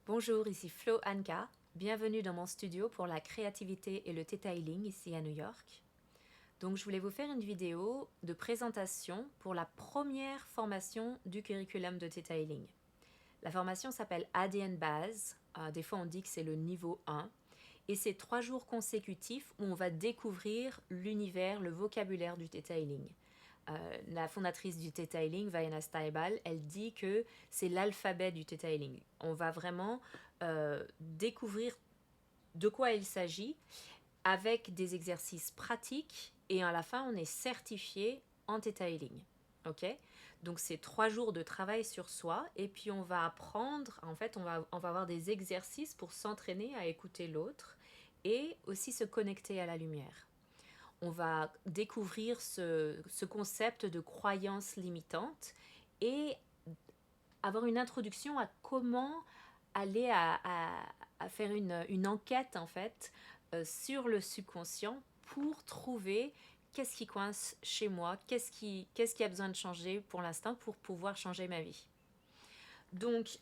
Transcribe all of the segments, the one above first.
Bonjour, ici Flo Anka. Bienvenue dans mon studio pour la créativité et le Theta Healing ici à New York. Donc je voulais vous faire une vidéo de présentation pour la première formation du curriculum de Theta Healing. La formation s'appelle ADN Base, des fois on dit que c'est le niveau 1, et c'est 3 jours consécutifs où on va découvrir l'univers, le vocabulaire du Theta Healing. La fondatrice du Theta Healing, Vaiana Staibal, elle dit que c'est l'alphabet du Theta Healing. On va vraiment découvrir de quoi il s'agit avec des exercices pratiques et à la fin, on est certifié en Theta Healing. Ok. Donc c'est 3 jours de travail sur soi et puis on va apprendre, en fait on va avoir des exercices pour s'entraîner à écouter l'autre et aussi se connecter à la lumière. On va découvrir ce concept de croyance limitante et avoir une introduction à comment aller à faire une enquête en fait sur le subconscient pour trouver qu'est-ce qui coince chez moi, qu'est-ce qui a besoin de changer pour l'instant pour pouvoir changer ma vie. Donc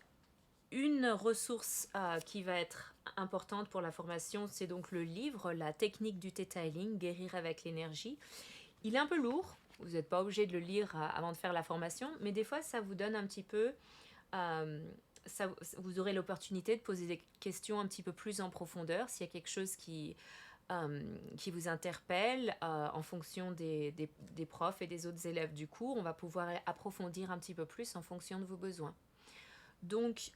une ressource qui va être importante pour la formation, c'est donc le livre La technique du Theta Healing, Guérir avec l'énergie. Il est un peu lourd, vous n'êtes pas obligé de le lire avant de faire la formation, mais des fois ça vous donne un petit peu, vous aurez l'opportunité de poser des questions un petit peu plus en profondeur s'il y a quelque chose qui vous interpelle en fonction des profs et des autres élèves du cours. On va pouvoir approfondir un petit peu plus en fonction de vos besoins. Donc,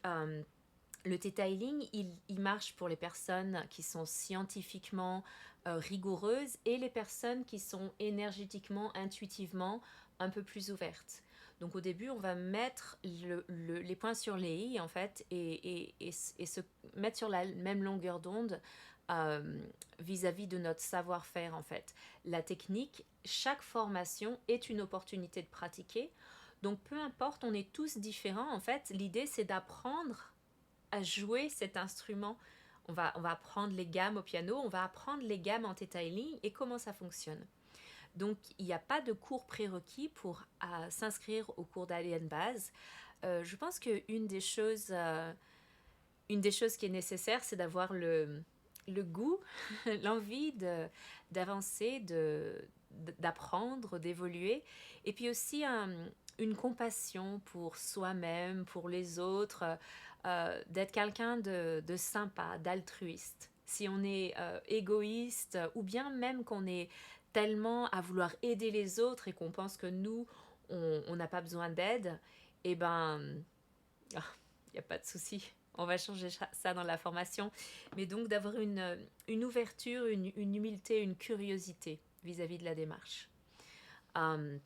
le Theta Healing, il marche pour les personnes qui sont scientifiquement rigoureuses et les personnes qui sont énergétiquement, intuitivement un peu plus ouvertes. Donc au début, on va mettre les points sur les i en fait et se mettre sur la même longueur d'onde vis-à-vis de notre savoir-faire en fait. La technique, chaque formation est une opportunité de pratiquer. Donc peu importe, on est tous différents en fait. L'idée c'est d'apprendre à jouer cet instrument. On va apprendre les gammes au piano, on va apprendre les gammes en Theta Healing et comment ça fonctionne. Donc, il n'y a pas de cours prérequis pour s'inscrire au cours d'Alien Base. Je pense qu'une une des choses qui est nécessaire, c'est d'avoir le goût, l'envie d'avancer, d'apprendre, d'évoluer. Et puis aussi une compassion pour soi-même, pour les autres, d'être quelqu'un de sympa, d'altruiste. Si on est égoïste ou bien même qu'on est tellement à vouloir aider les autres et qu'on pense que nous, on n'a pas besoin d'aide, eh ben, il n'y a pas de souci. On va changer ça dans la formation. Mais donc d'avoir une ouverture, une humilité, une curiosité vis-à-vis de la démarche. Euh,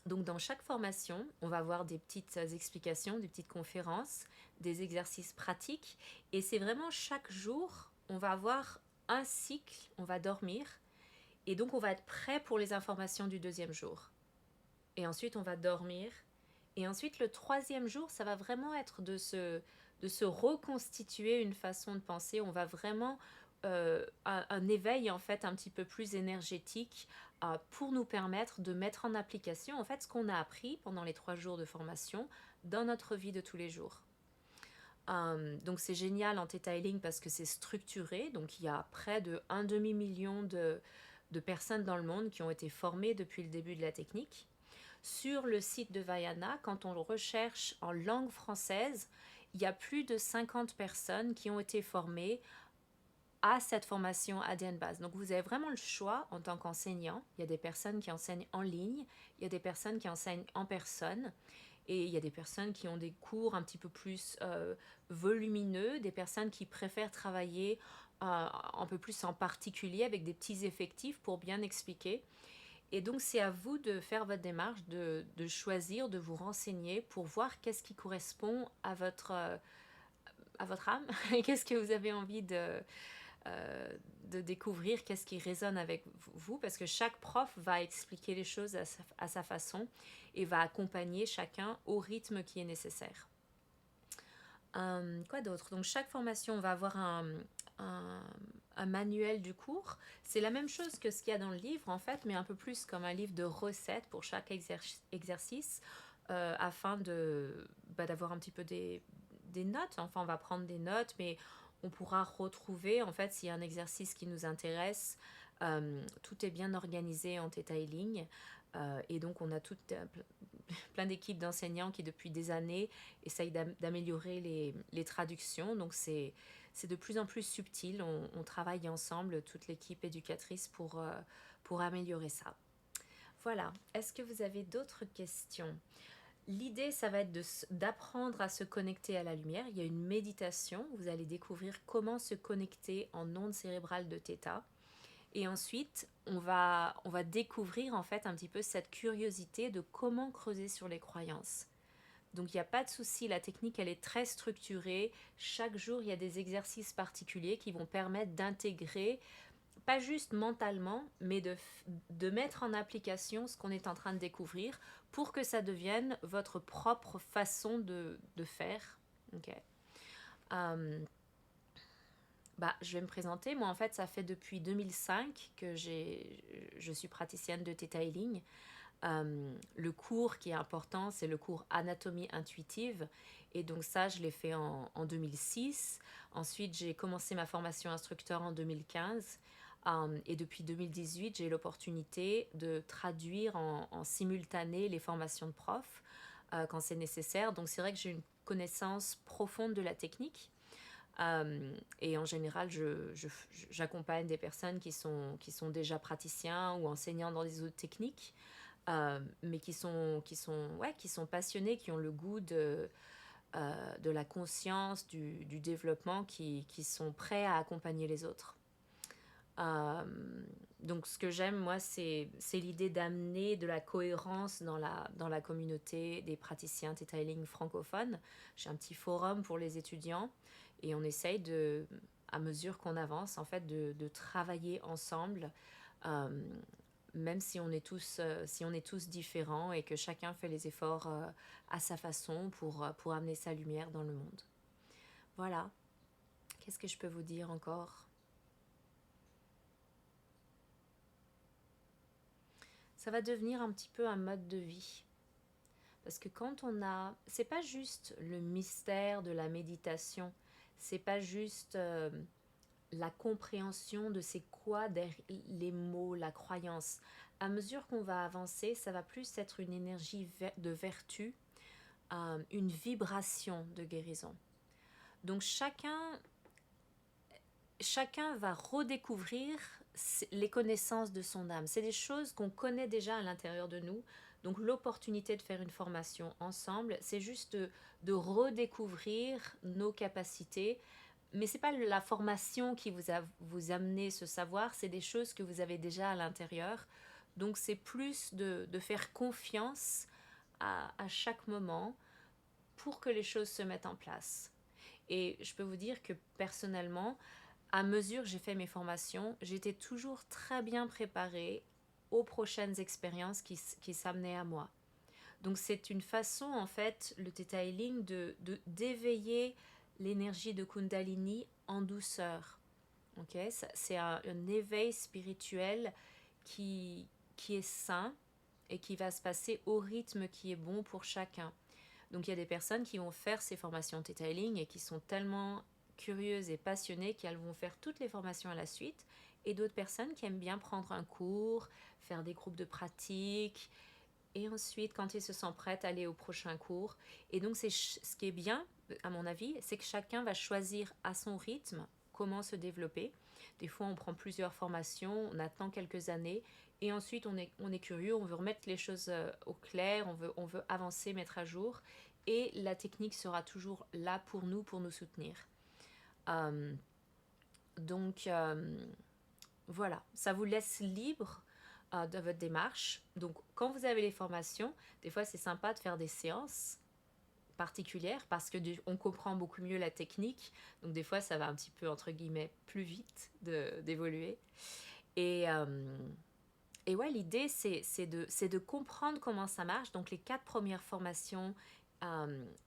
donc dans chaque formation, on va avoir des petites explications, des petites conférences, des exercices pratiques. Et c'est vraiment chaque jour, on va avoir un cycle, on va dormir. Et donc on va être prêt pour les informations du deuxième jour. Et ensuite on va dormir. Et ensuite le troisième jour, ça va vraiment être de se reconstituer une façon de penser. On va vraiment un éveil en fait un petit peu plus énergétique pour nous permettre de mettre en application en fait ce qu'on a appris pendant les 3 jours de formation dans notre vie de tous les jours. Donc c'est génial en Theta Healing parce que c'est structuré. Donc il y a près de 1,5 million de personnes dans le monde qui ont été formées depuis le début de la technique. Sur le site de Vaiana, quand on le recherche en langue française, il y a plus de 50 personnes qui ont été formées à cette formation ADN Base. Donc vous avez vraiment le choix en tant qu'enseignant. Il y a des personnes qui enseignent en ligne, il y a des personnes qui enseignent en personne, et il y a des personnes qui ont des cours un petit peu plus volumineux, des personnes qui préfèrent travailler un peu plus en particulier avec des petits effectifs pour bien expliquer. Et donc c'est à vous de faire votre démarche, de choisir, de vous renseigner pour voir qu'est-ce qui correspond à votre âme et qu'est-ce que vous avez envie de découvrir, qu'est-ce qui résonne avec vous, parce que chaque prof va expliquer les choses à sa façon et va accompagner chacun au rythme qui est nécessaire. Quoi d'autre? Donc chaque formation va avoir un manuel du cours. C'est la même chose que ce qu'il y a dans le livre en fait, mais un peu plus comme un livre de recettes pour chaque exercice afin d'avoir un petit peu des notes. Enfin, on va prendre des notes, mais on pourra retrouver, en fait, s'il y a un exercice qui nous intéresse, tout est bien organisé en Theta Healing. Et donc, on a plein d'équipes d'enseignants qui, depuis des années, essayent d'améliorer les traductions. Donc, c'est de plus en plus subtil. On travaille ensemble, toute l'équipe éducatrice, pour améliorer ça. Voilà. Est-ce que vous avez d'autres questions? L'idée, ça va être d'apprendre à se connecter à la lumière. Il y a une méditation. Vous allez découvrir comment se connecter en ondes cérébrales de Theta. Et ensuite, on va découvrir en fait un petit peu cette curiosité de comment creuser sur les croyances. Donc il n'y a pas de souci, la technique elle est très structurée. Chaque jour, il y a des exercices particuliers qui vont permettre d'intégrer, pas juste mentalement, mais de mettre en application ce qu'on est en train de découvrir pour que ça devienne votre propre façon de faire. Okay. Je vais me présenter. Moi, en fait, ça fait depuis 2005 que je suis praticienne de Theta Healing. Le cours qui est important, c'est le cours Anatomie intuitive. Et donc ça, je l'ai fait en 2006. Ensuite, j'ai commencé ma formation instructeur en 2015. Et depuis 2018, j'ai l'opportunité de traduire en simultané les formations de profs quand c'est nécessaire. Donc c'est vrai que j'ai une connaissance profonde de la technique. Et en général, j'accompagne des personnes qui sont déjà praticiens ou enseignants dans des autres techniques, mais qui sont passionnés, qui ont le goût de la conscience, du développement, qui sont prêts à accompagner les autres. Donc ce que j'aime, moi, c'est l'idée d'amener de la cohérence dans la communauté des praticiens Theta Healing francophones. J'ai un petit forum pour les étudiants et on essaye à mesure qu'on avance, en fait, de travailler ensemble, même si on est tous différents et que chacun fait les efforts à sa façon pour amener sa lumière dans le monde. Voilà. Qu'est-ce que je peux vous dire encore ? Ça va devenir un petit peu un mode de vie. Parce que c'est pas juste le mystère de la méditation, c'est pas juste la compréhension de c'est quoi les mots, la croyance. À mesure qu'on va avancer, ça va plus être une énergie de vertu, une vibration de guérison. Donc chacun va redécouvrir les connaissances de son âme. C'est des choses qu'on connaît déjà à l'intérieur de nous. Donc l'opportunité de faire une formation ensemble, c'est juste de redécouvrir nos capacités. Mais ce n'est pas la formation qui vous amenez ce savoir, c'est des choses que vous avez déjà à l'intérieur. Donc c'est plus de faire confiance à chaque moment pour que les choses se mettent en place. Et je peux vous dire que personnellement, à mesure que j'ai fait mes formations, j'étais toujours très bien préparée aux prochaines expériences qui s'amenaient à moi. Donc c'est une façon, en fait, le Theta Healing, d'éveiller l'énergie de Kundalini en douceur. Okay? C'est un éveil spirituel qui est sain et qui va se passer au rythme qui est bon pour chacun. Donc il y a des personnes qui vont faire ces formations Theta Healing et qui sont tellement curieuses et passionnées qu'elles vont faire toutes les formations à la suite, et d'autres personnes qui aiment bien prendre un cours, faire des groupes de pratique, et ensuite, quand ils se sentent prêts, aller au prochain cours. Et donc, ce qui est bien, à mon avis, c'est que chacun va choisir à son rythme comment se développer. Des fois, on prend plusieurs formations, on attend quelques années, et ensuite, on est curieux, on veut remettre les choses au clair, on veut avancer, mettre à jour, et la technique sera toujours là pour nous soutenir. Donc, voilà, ça vous laisse libre de votre démarche. Donc, quand vous avez les formations, des fois, c'est sympa de faire des séances particulières parce que on comprend beaucoup mieux la technique. Donc, des fois, ça va un petit peu, entre guillemets, plus vite d'évoluer. Et ouais, l'idée, c'est de comprendre comment ça marche. Donc, les 4 premières formations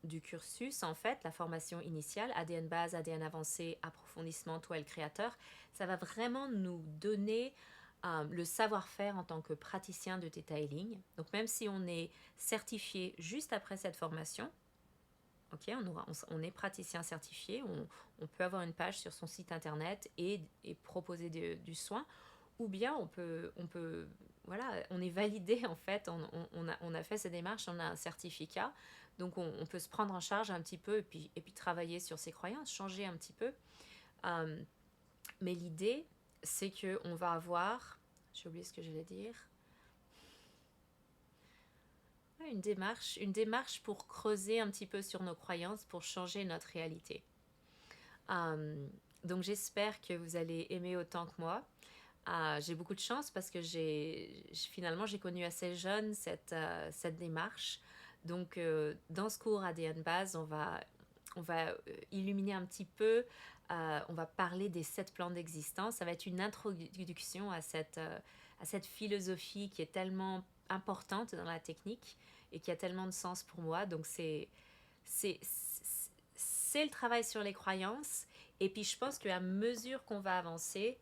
du cursus, en fait, la formation initiale, ADN base, ADN avancé, approfondissement, toile créateur, ça va vraiment nous donner le savoir-faire en tant que praticien de Theta Healing. Donc même si on est certifié juste après cette formation, Ok, on est praticien certifié, on peut avoir une page sur son site internet et proposer du soin, ou bien voilà, on est validé en fait, on a fait ces démarches, on a un certificat, donc on peut se prendre en charge un petit peu et puis travailler sur ses croyances, changer un petit peu. Euh, mais l'idée, c'est que on va avoir, j'ai oublié ce que j'allais dire, ouais, une démarche pour creuser un petit peu sur nos croyances, pour changer notre réalité. Euh, donc j'espère que vous allez aimer autant que moi. J'ai beaucoup de chance parce que finalement j'ai connu assez jeune cette démarche. Donc dans ce cours ADN Base, on va illuminer un petit peu, on va parler des 7 plans d'existence. Ça va être une introduction à cette philosophie qui est tellement importante dans la technique et qui a tellement de sens pour moi. Donc c'est, c'est le travail sur les croyances. Et puis je pense qu'à mesure qu'on va avancer,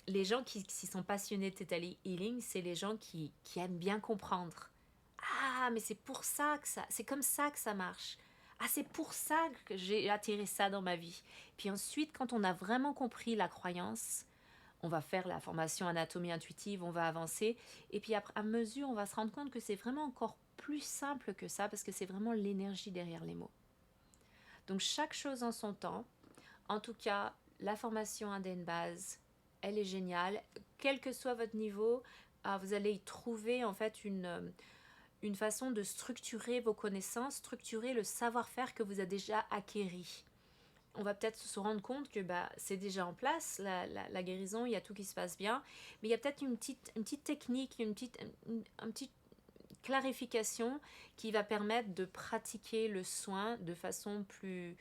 les gens qui sont passionnés de Theta Healing, c'est les gens qui aiment bien comprendre. Ah, mais c'est pour ça que c'est comme ça que ça marche. Ah, c'est pour ça que j'ai attiré ça dans ma vie. Puis ensuite, quand on a vraiment compris la croyance, on va faire la formation anatomie intuitive, on va avancer. Et puis après, à mesure, on va se rendre compte que c'est vraiment encore plus simple que ça parce que c'est vraiment l'énergie derrière les mots. Donc chaque chose en son temps. En tout cas, la formation ADN Base, elle est géniale. Quel que soit votre niveau, vous allez y trouver en fait une façon de structurer vos connaissances, structurer le savoir-faire que vous avez déjà acquéri. On va peut-être se rendre compte que c'est déjà en place, la guérison, il y a tout qui se passe bien, mais il y a peut-être une petite technique, une petite clarification qui va permettre de pratiquer le soin de façon plus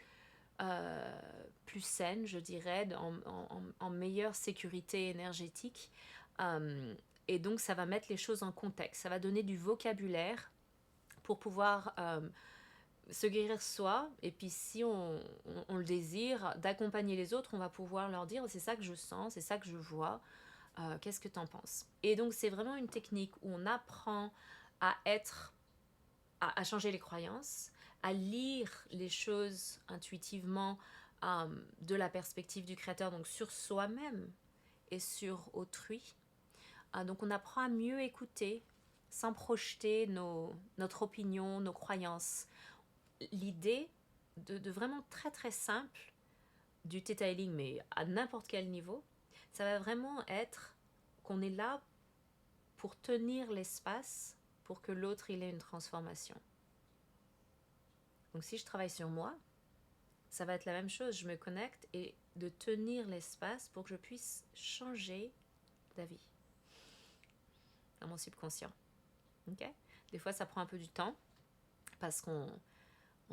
saine, je dirais, en meilleure sécurité énergétique. Et donc, ça va mettre les choses en contexte. Ça va donner du vocabulaire pour pouvoir se guérir soi. Et puis, si on le désire, d'accompagner les autres, on va pouvoir leur dire, c'est ça que je sens, c'est ça que je vois. Qu'est-ce que tu en penses? Et donc, c'est vraiment une technique où on apprend à changer les croyances, à lire les choses intuitivement de la perspective du créateur, donc sur soi-même et sur autrui. Donc on apprend à mieux écouter sans projeter notre opinion, nos croyances. L'idée de vraiment très très simple du Theta Healing, mais à n'importe quel niveau, ça va vraiment être qu'on est là pour tenir l'espace pour que l'autre il ait une transformation. Donc si je travaille sur moi, ça va être la même chose. Je me connecte et de tenir l'espace pour que je puisse changer d'avis dans mon subconscient. Okay? Des fois, ça prend un peu du temps parce qu'on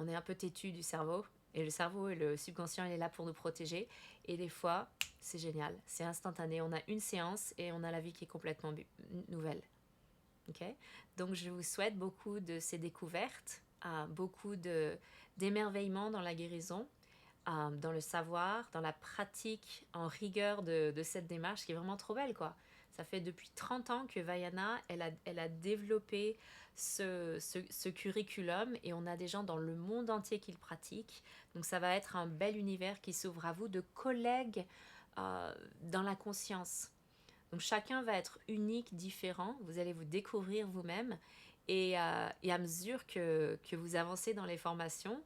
est un peu têtu du cerveau. Et le cerveau et le subconscient, il est là pour nous protéger. Et des fois, c'est génial. C'est instantané. On a une séance et on a la vie qui est complètement nouvelle. Okay? Donc, je vous souhaite beaucoup de ces découvertes, beaucoup d'émerveillement dans la guérison, dans le savoir, dans la pratique en rigueur de cette démarche qui est vraiment trop belle, quoi. Ça fait depuis 30 ans que Vaiana, elle a développé ce curriculum et on a des gens dans le monde entier qui le pratiquent. Donc ça va être un bel univers qui s'ouvre à vous de collègues dans la conscience. Donc chacun va être unique, différent. Vous allez vous découvrir vous-même et à mesure que vous avancez dans les formations,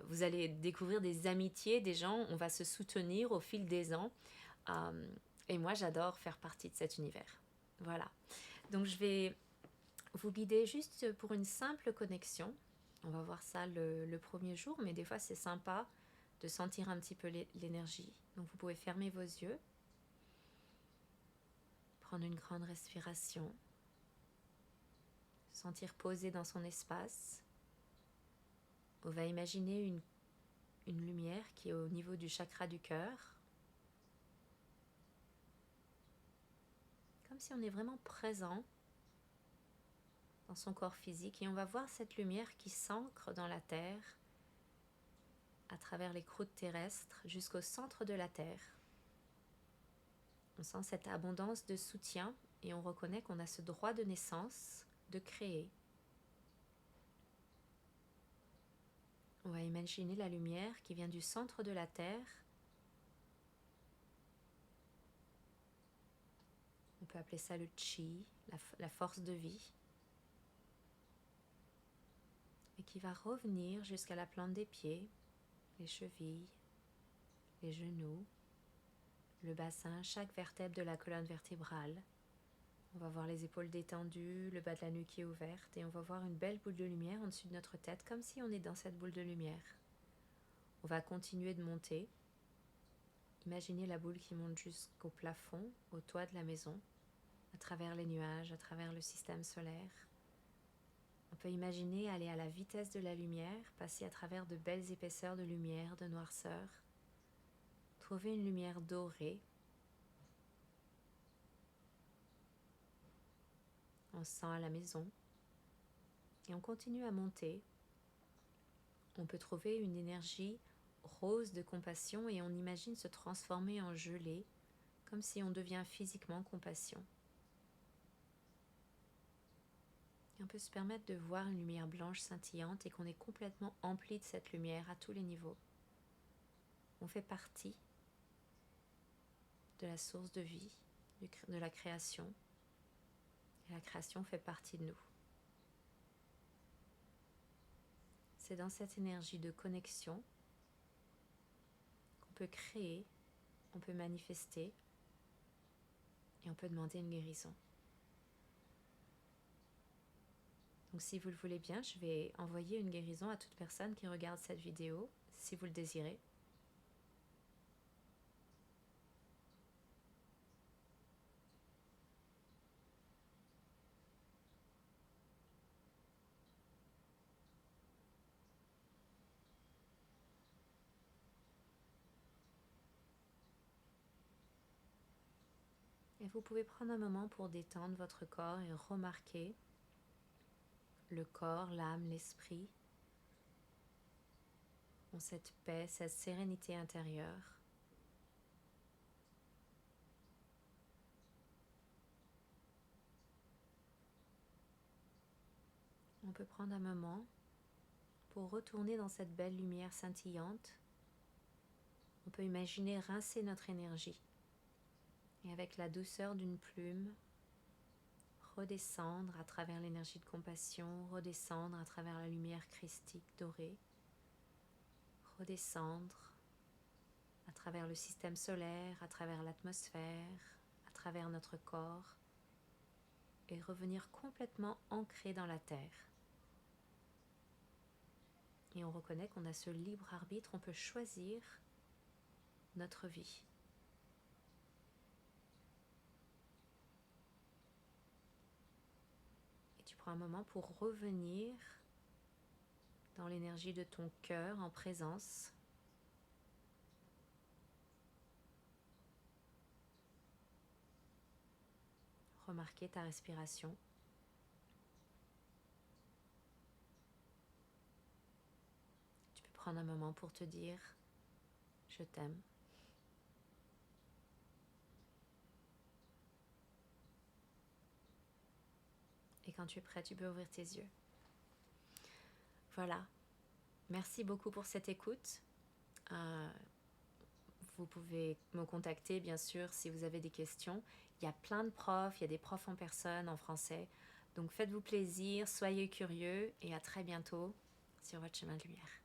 vous allez découvrir des amitiés, des gens, on va se soutenir au fil des ans. Et moi, j'adore faire partie de cet univers. Voilà. Donc, je vais vous guider juste pour une simple connexion. On va voir ça le premier jour, mais des fois, c'est sympa de sentir un petit peu l'énergie. Donc, vous pouvez fermer vos yeux, prendre une grande respiration, sentir posé dans son espace. On va imaginer une lumière qui est au niveau du chakra du cœur. Comme si on est vraiment présent dans son corps physique et on va voir cette lumière qui s'ancre dans la terre à travers les croûtes terrestres jusqu'au centre de la terre. On sent cette abondance de soutien et on reconnaît qu'on a ce droit de naissance de créer. On va imaginer la lumière qui vient du centre de la Terre. On peut appeler ça le chi, la force de vie. Et qui va revenir jusqu'à la plante des pieds, les chevilles, les genoux, le bassin, chaque vertèbre de la colonne vertébrale. On va voir les épaules détendues, le bas de la nuque qui est ouverte et on va voir une belle boule de lumière en dessus de notre tête comme si on est dans cette boule de lumière. On va continuer de monter. Imaginez la boule qui monte jusqu'au plafond, au toit de la maison, à travers les nuages, à travers le système solaire. On peut imaginer aller à la vitesse de la lumière, passer à travers de belles épaisseurs de lumière, de noirceur, trouver une lumière dorée. On se sent à la maison et on continue à monter. On peut trouver une énergie rose de compassion et on imagine se transformer en gelée, comme si on devient physiquement compassion. Et on peut se permettre de voir une lumière blanche scintillante et qu'on est complètement empli de cette lumière à tous les niveaux. On fait partie de la source de vie, de la création. Et la création fait partie de nous. C'est dans cette énergie de connexion qu'on peut créer, on peut manifester et on peut demander une guérison. Donc si vous le voulez bien, je vais envoyer une guérison à toute personne qui regarde cette vidéo, si vous le désirez. Et vous pouvez prendre un moment pour détendre votre corps et remarquer le corps, l'âme, l'esprit ont cette paix, cette sérénité intérieure. On peut prendre un moment pour retourner dans cette belle lumière scintillante. On peut imaginer rincer notre énergie et avec la douceur d'une plume, redescendre à travers l'énergie de compassion, redescendre à travers la lumière christique dorée, redescendre à travers le système solaire, à travers l'atmosphère, à travers notre corps et revenir complètement ancré dans la terre. Et on reconnaît qu'on a ce libre arbitre, on peut choisir notre vie. Et tu prends un moment pour revenir dans l'énergie de ton cœur en présence. Remarquer ta respiration. Tu peux prendre un moment pour te dire « Je t'aime ». Et quand tu es prêt, tu peux ouvrir tes yeux. Voilà. Merci beaucoup pour cette écoute. Vous pouvez me contacter, bien sûr, si vous avez des questions. Il y a plein de profs, il y a des profs en personne, en français. Donc faites-vous plaisir, soyez curieux et à très bientôt sur votre chemin de lumière.